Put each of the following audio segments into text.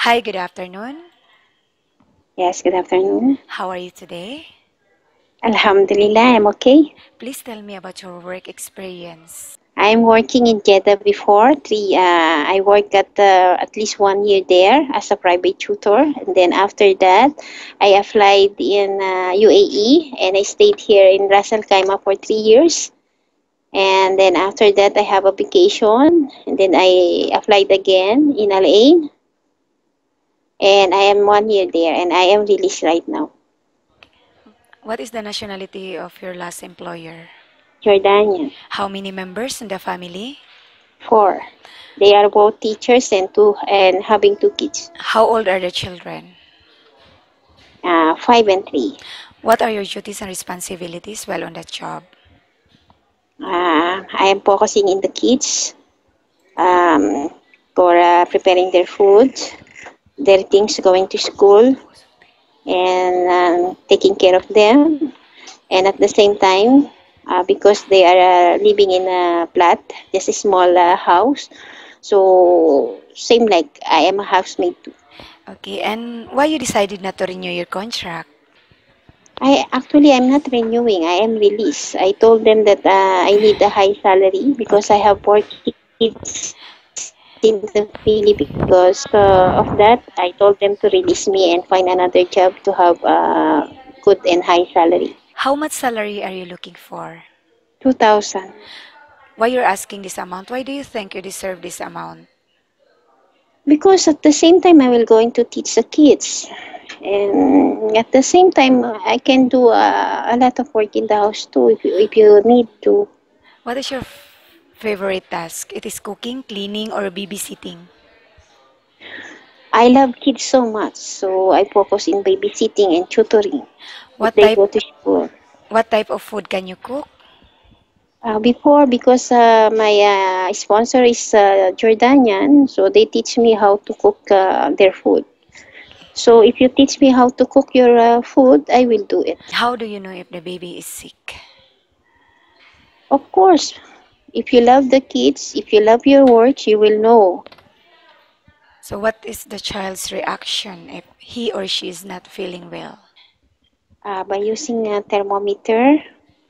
Hi, good afternoon. Yes, good afternoon. How are you today? Alhamdulillah, I'm okay. Please tell me about your work experience. I'm working in Jeddah before. I worked at least 1 year there as a private tutor, and then after that, I applied in UAE, and I stayed here in Ras Al Khaimah for 3 years. And then after that, I have a vacation, and then I applied again in Al Ain, and I am 1 year there, and I am released right now. What is the nationality of your last employer? Jordanian. How many members in the family? Four. They are both teachers and having two kids, How old are the children? 5 and 3. What are your duties and responsibilities while on that job? I am focusing in the kids um, for preparing their food, their things going to school, and taking care of them. And at the same time, because they are living in a flat, just a small house, so same like I am a housemaid too. Okay, and why you decided not to renew your contract? I'm not renewing. I am released. I told them that I need a high salary because I Okay. have 4 kids in the Philippines. Because of that, I told them to release me and find another job to have good and high salary. How much salary are you looking for? 2,000. Why you're asking this amount? Why do you think you deserve this amount? Because at the same time, I will going to teach the kids. And at the same time, I can do a lot of work in the house too if you need to. What is your favorite task? It is cooking, cleaning, or babysitting? I love kids so much, so I focus in babysitting and tutoring if What they type go to school. what type of food can you cook? Before, because my sponsor is Jordanian, so they teach me how to cook their food. So if you teach me how to cook your food, I will do it. How do you know if the baby is sick? Of course, if you love the kids, if you love your work, you will know. So what is the child's reaction if he or she is not feeling well? By using a thermometer,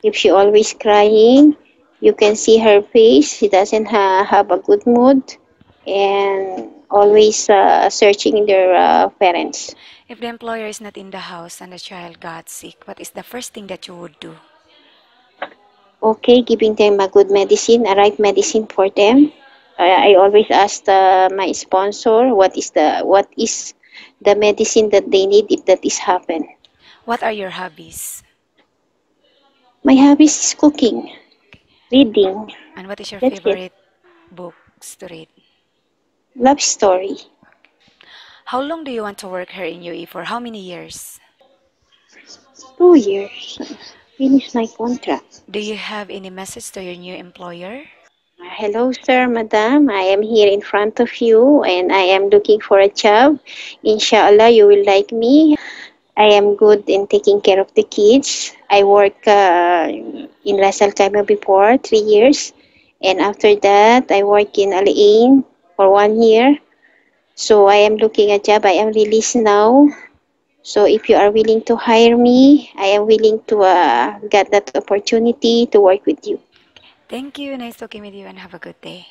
if she always crying, you can see her face. She doesn't have a good mood, and always searching their parents. If the employer is not in the house and the child got sick, what is the first thing that you would do? Okay, giving them a good medicine, a right medicine for them. I always ask my sponsor what is the medicine that they need if that is happen. What are your hobbies? My hobbies is cooking, reading. And what is your That's it. favorite books to read? Love story. How long do you want to work here in UAE for? How many years? 2 years. Finish my contract. Do you have any message to your new employer? Hello, sir, madam. I am here in front of you and I am looking for a job. Inshallah, you will like me. I am good in taking care of the kids. I work in Ras Al Khaimah before 3 years, and after that, I work in Al Ain for 1 year. So I am looking a job. I am released now. So if you are willing to hire me, I am willing to get that opportunity to work with you. Thank you. Nice talking with you and have a good day.